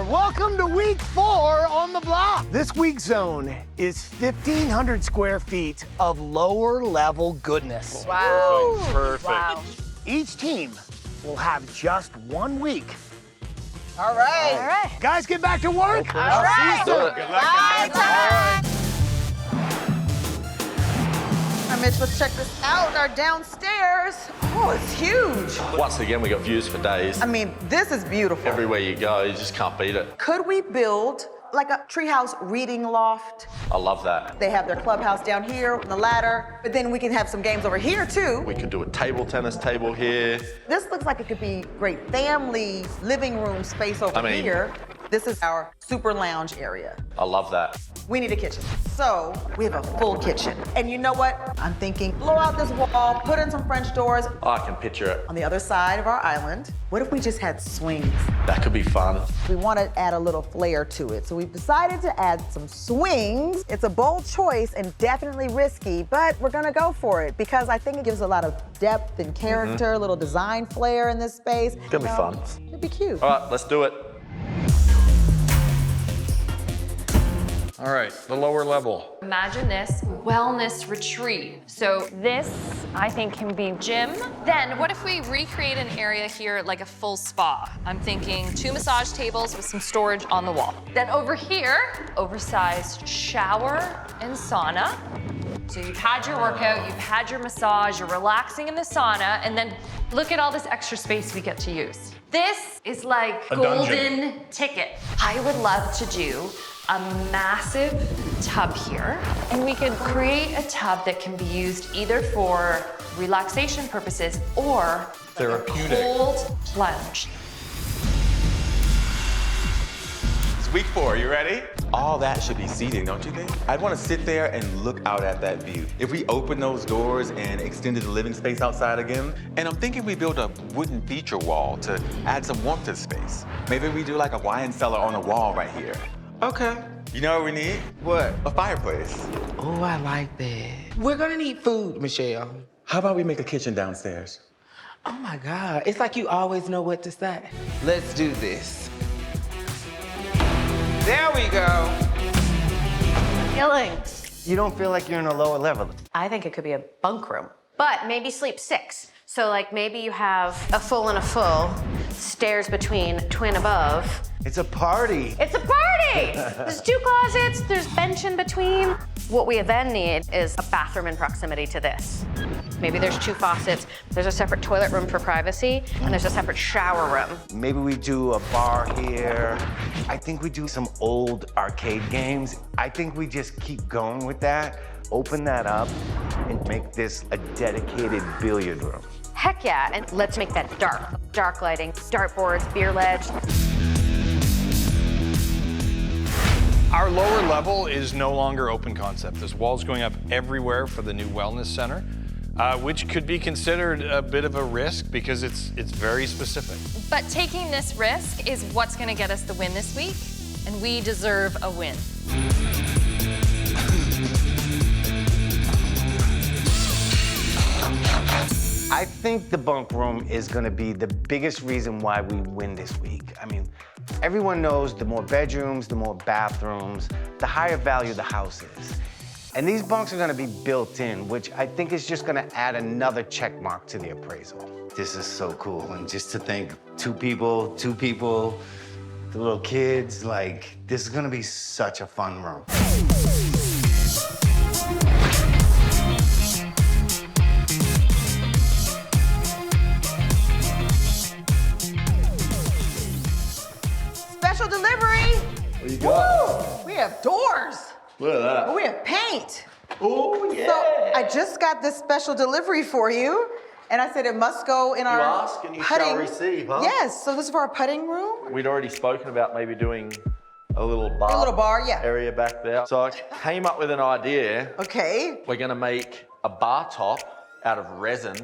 there. Welcome to week 4 on the block. This week's zone is 1,500 square feet of lower level goodness. Wow. Perfect. Wow. Each team will have just 1 week. All right. All right. Guys, get back to work. All right. See you soon. Good luck. Bye, time. All right, Mitch, let's check this out. Our downstairs. Oh, it's huge. Once again, we got views for days. I mean, this is beautiful. Everywhere you go, you just can't beat it. Could we build like a treehouse reading loft? I love that. They have their clubhouse down here on the ladder, but then we can have some games over here too. We could do a table tennis table here. This looks like it could be great family living room space over here. This is our super lounge area. I love that. We need a kitchen. So we have a full kitchen. And you know what? I'm thinking blow out this wall, put in some French doors. I can picture it. On the other side of our island, what if we just had swings? That could be fun. We want to add a little flair to it. So we've decided to add some swings. It's a bold choice and definitely risky, but we're gonna go for it because I think it gives a lot of depth and character, a little design flair in this space. It's gonna be fun. It'd be cute. All right, let's do it. All right, the lower level. Imagine this wellness retreat. So this, I think, can be gym. Then what if we recreate an area here like a full spa? I'm thinking 2 massage tables with some storage on the wall. Then over here, oversized shower and sauna. So you've had your workout, you've had your massage, you're relaxing in the sauna, and then look at all this extra space we get to use. This is like A golden dungeon. ticket. I would love to do a massive tub here, and we could create a tub that can be used either for relaxation purposes or Therapeutic. like a cold plunge. It's week 4, you ready? All that should be seating, don't you think? I'd want to sit there and look out at that view. If we open those doors and extended the living space outside again, and I'm thinking we build a wooden feature wall to add some warmth to the space. Maybe we do like a wine cellar on the wall right here. Okay. You know what we need? What? A fireplace. Oh, I like that. We're gonna need food, Michelle. How about we make a kitchen downstairs? Oh my God, it's like you always know what to say. Let's do this. There we go. Killings. You don't feel like you're in a lower level. I think it could be a bunk room. But maybe sleep 6. So like maybe you have a full and a full, stairs between, twin above. It's a party. It's a party! There's 2 closets, there's bench in between. What we then need is a bathroom in proximity to this. Maybe there's 2 faucets, there's a separate toilet room for privacy, and there's a separate shower room. Maybe we do a bar here. I think we do some old arcade games. I think we just keep going with that, open that up, and make this a dedicated billiard room. Heck yeah, and let's make that dark. Dark lighting, dartboards, beer ledge. Our lower level is no longer open concept. There's walls going up everywhere for the new wellness center, which could be considered a bit of a risk because it's very specific. But taking this risk is what's gonna get us the win this week, and we deserve a win. I think the bunk room is gonna be the biggest reason why we win this week. I mean, everyone knows the more bedrooms, the more bathrooms, the higher value the house is. And these bunks are gonna be built in, which I think is just gonna add another check mark to the appraisal. This is so cool, and just to think, 2 people, the little kids, like, this is gonna be such a fun room. Special delivery. What do you got? Woo! We have doors. Look at that. Oh, we have paint. Oh, yeah. So I just got this special delivery for you, and I said it must go in our ask and you shall putting. receive, huh? Yes, so this is for our putting room. We'd already spoken about maybe doing a little bar, Yeah. area back there. So I came up with an idea. Okay. We're gonna make a bar top out of resin,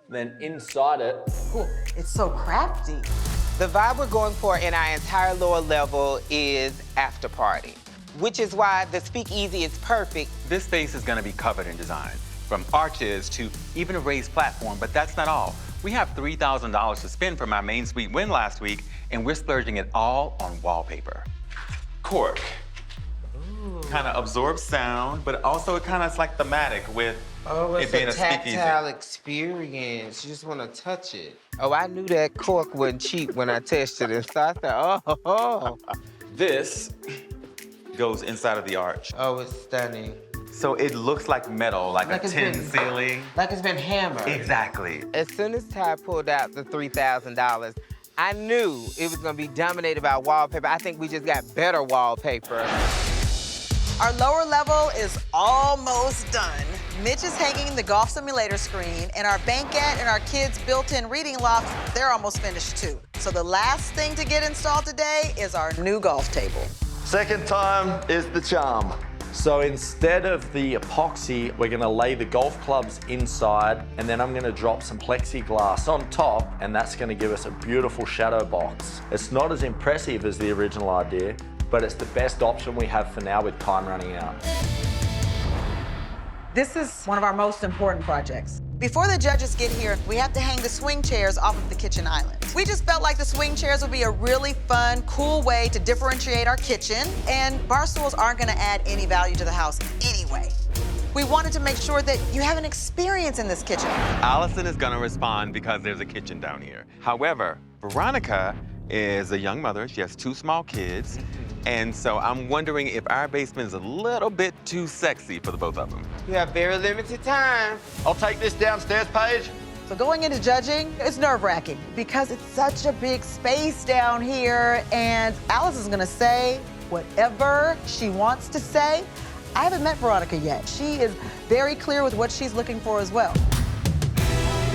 then inside it, Cool. It's so crafty. The vibe we're going for in our entire lower level is after party, which is why the speakeasy is perfect. This space is going to be covered in design, from arches to even a raised platform, but that's not all. We have $3,000 to spend from our main suite win last week, and we're splurging it all on wallpaper. Cork. Kind of absorbs sound, but also it kind of is like thematic with it being a speakeasy. Tactile experience. You just want to touch it. Oh, I knew that cork wasn't cheap when I tested it. So I thought, oh. This goes inside of the arch. Oh, it's stunning. So it looks like metal, like a tin ceiling. Like it's been hammered. Exactly. As soon as Ty pulled out the $3,000, I knew it was gonna be dominated by wallpaper. I think we just got better wallpaper. Our lower level is almost done. Mitch is hanging the golf simulator screen, and our banquette and our kids' built-in reading loft, they're almost finished too. So the last thing to get installed today is our new golf table. Second time is the charm. So instead of the epoxy, we're gonna lay the golf clubs inside, and then I'm gonna drop some plexiglass on top, and that's gonna give us a beautiful shadow box. It's not as impressive as the original idea, but it's the best option we have for now with time running out. This is one of our most important projects. Before the judges get here, we have to hang the swing chairs off of the kitchen island. We just felt like the swing chairs would be a really fun, cool way to differentiate our kitchen, and bar stools aren't gonna add any value to the house anyway. We wanted to make sure that you have an experience in this kitchen. Alison is gonna respond because there's a kitchen down here. However, Veronica is a young mother. She has 2 small kids. And so I'm wondering if our basement is a little bit too sexy for the both of them. You have very limited time. I'll take this downstairs, Paige. So going into judging, it's nerve-wracking because it's such a big space down here, and Alice is gonna say whatever she wants to say. I haven't met Veronica yet. She is very clear with what she's looking for as well.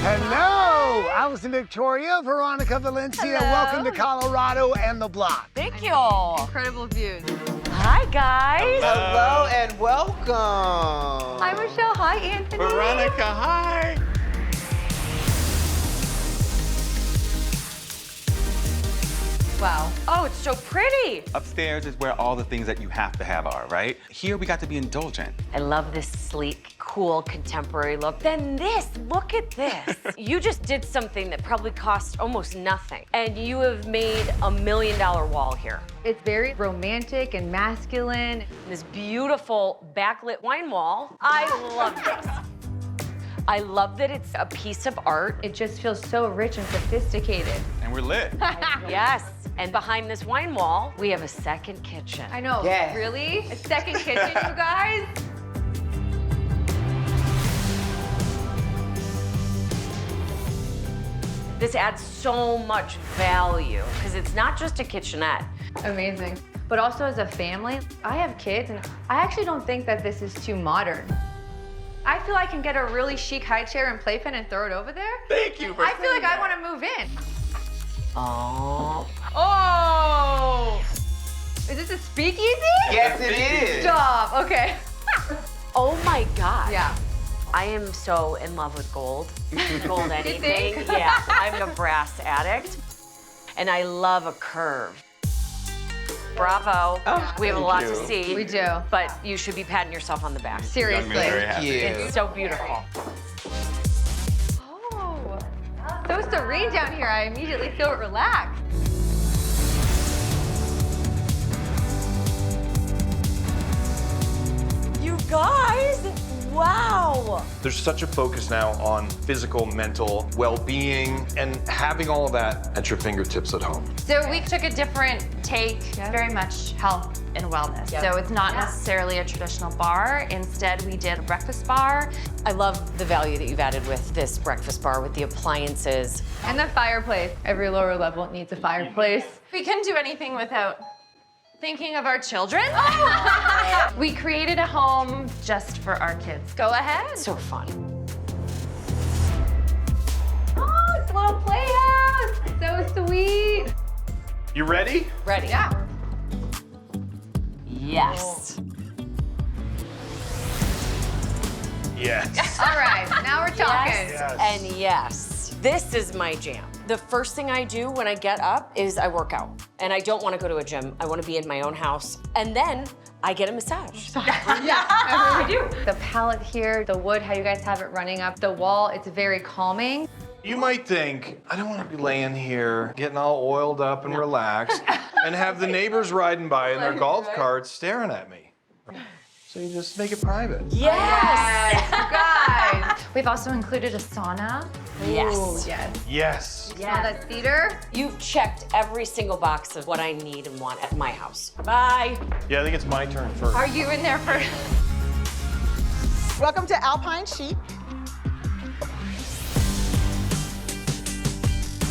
Hello, Alison, Victoria, Veronica, Valencia. Hello. Welcome to Colorado and the block. Thank you. Incredible views. Hi, guys. Hello and welcome. Hi, Michelle. Hi, Anthony. Veronica, hi. Wow. Oh, it's so pretty. Upstairs is where all the things that you have to have are, right? Here we got to be indulgent. I love this sleek, cool, contemporary look. Then this, look at this. You just did something that probably cost almost nothing, and you have made $1 million wall here. It's very romantic and masculine. This beautiful backlit wine wall. I love this. I love that it's a piece of art. It just feels so rich and sophisticated. And we're lit. Yes. And behind this wine wall, we have a second kitchen. I know. Yes. Really? A second kitchen, you guys? This adds so much value because it's not just a kitchenette. Amazing. But also as a family, I have kids, and I actually don't think that this is too modern. I feel I can get a really chic high chair and playpen and throw it over there. Thank you for I feel like saying I want to move in. Oh. Oh! Is this a speakeasy? Yes, it is. Stop. Okay. Oh my God. Yeah. I am so in love with gold. Gold anything. think? Yeah, I'm a brass addict. And I love a curve. Bravo. We have a lot to see. We do. But you should be patting yourself on the back. Seriously. It's so beautiful. Oh, so serene down here. I immediately feel relaxed. You guys, wow. There's such a focus now on physical, mental well-being, and having all of that at your fingertips at home. So we took a different take, very much health and wellness. So it's not necessarily a traditional bar. Instead, we did a breakfast bar. I love the value that you've added with this breakfast bar, with the appliances. And the fireplace. Every lower level needs a fireplace. We couldn't do anything without thinking of our children. We created a home just for our kids. Go ahead. So fun. Oh, it's a little playhouse. So sweet. You ready? Ready? Yeah. Yes. Yes. All right, now we're talking. Yes, and yes. This is my jam. The first thing I do when I get up is I work out. And I don't want to go to a gym. I want to be in my own house. And then I get a massage. Yeah, we do. The palette here, the wood, how you guys have it running up the wall, it's very calming. You might think, I don't want to be laying here, getting all oiled up and relaxed, and have the neighbors riding by in their golf carts staring at me. So you just make it private. Yes! Guys. We've also included a sauna. Yes. Ooh, yes. Yes. Smell that cedar? You've checked every single box of what I need and want at my house. Bye. Yeah, I think it's my turn first. Are you in there first? Welcome to Alpine Chic.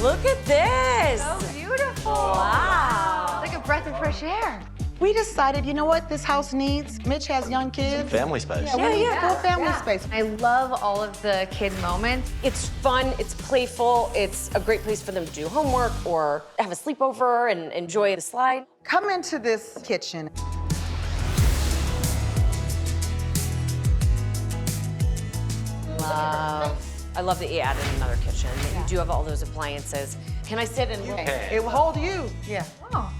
Look at this. So beautiful. Wow. Like a breath of fresh air. We decided, you know what this house needs? Mitch has young kids. Family space. Yeah, we need full family space. I love all of the kid moments. It's fun, it's playful, it's a great place for them to do homework or have a sleepover and enjoy the slide. Come into this kitchen. I love that you added another kitchen. You do have all those appliances. Can I sit and look? It will hold you. Yeah. Oh.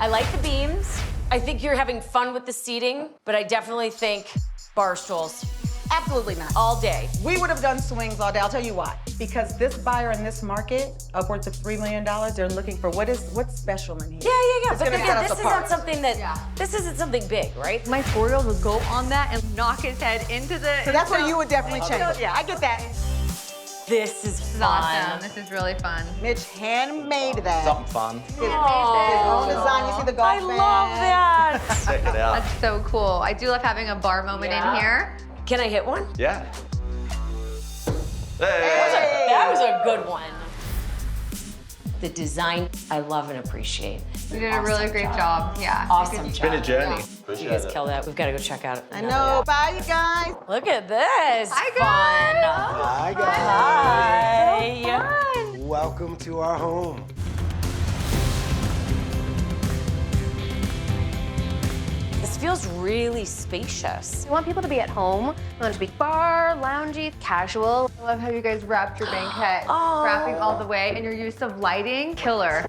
I like the beams. I think you're having fun with the seating, but I definitely think bar stools Absolutely not. all day. We would have done swings all day. I'll tell you why. Because this buyer in this market, upwards of $3 million, they're looking for what's special in here. Yeah. It's But gonna again, set us this apart. isn't something that, this isn't something big, right? My 4-year-old would go on that and knock his head into the. So that's where you would definitely change it. Yeah, I get that. This is This is fun. awesome. This is really fun. Mitch handmade that. Something fun. His own design. You see the golf I love that. Check it out. That's so cool. I do love having a bar moment in here. Can I hit one? Yeah. That was a good one. The design, I love and appreciate. You did a really great job. Yeah. Awesome It's been a job. journey. You Appreciate guys it. killed that. We've got to go check out. I know. Bye, you guys. Look at this. Hi, Fun. Hi, guys. Hi. Welcome to our home. This feels really spacious. I want people to be at home. I want it to be bar, loungy, casual. I love how you guys wrapped your banquet, wrapping all the way, and your use of lighting, killer.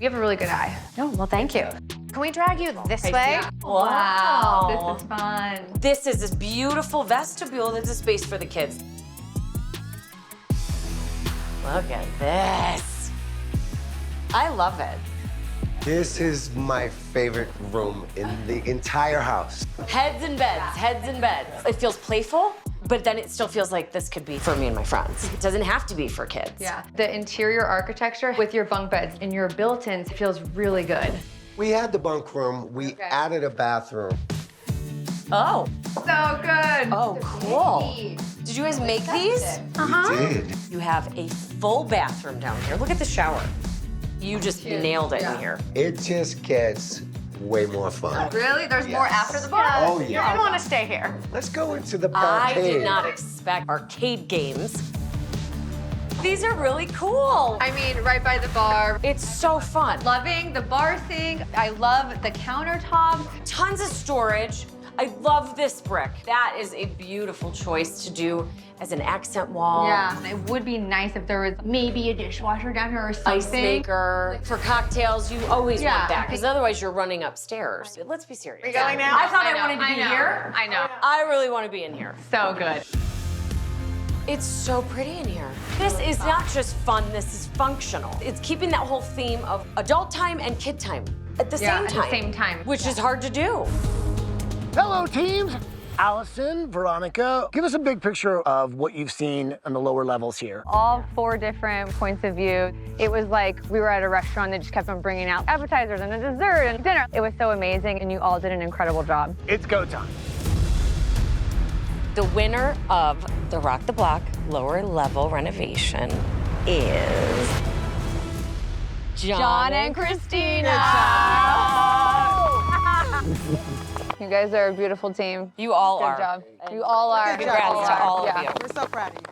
You have a really good eye. Oh, well, thank you. Can we drag you this way? Wow. This is fun. This is this beautiful vestibule that's a space for the kids. Look at this. I love it. This is my favorite room in the entire house. Heads and beds, heads and beds. It feels playful, but then it still feels like this could be for me and my friends. It doesn't have to be for kids. Yeah. The interior architecture with your bunk beds and your built-ins feels really good. We had the bunk room. We added a bathroom. Oh. So good. Oh, cool. Did you guys make these? We did. You have a full bathroom down here. Look at the shower. You just nailed it in here. It just gets way more fun. Really? There's more after the bar? Oh, You're yeah. gonna want to stay here. Let's go into the I parquet. did not expect arcade games. These are really cool. I mean, right by the bar. It's so fun. Loving the bar thing. I love the countertop. Tons of storage. I love this brick. That is a beautiful choice to do as an accent wall. Yeah, it would be nice if there was maybe a dishwasher down here or something. Ice maker. For cocktails, you always Yeah. want that, because otherwise you're running upstairs. Let's be serious. Are you going now? I thought I know, wanted to be know. here. I know. I really want to be in here. So good. It's so pretty in here. This is not just fun, this is functional. It's keeping that whole theme of adult time and kid time at the Yeah, same at time. the same time. Which is hard to do. Hello, teams. Alison, Veronica, give us a big picture of what you've seen on the lower levels here. All 4 different points of view. It was like we were at a restaurant that just kept on bringing out appetizers and a dessert and dinner. It was so amazing, and you all did an incredible job. It's go time. The winner of the Rock the Block lower level renovation is John and Christina. You guys are a beautiful team. You all Good are. job. You all are. Congrats to all of Yeah. you. We're so proud of you.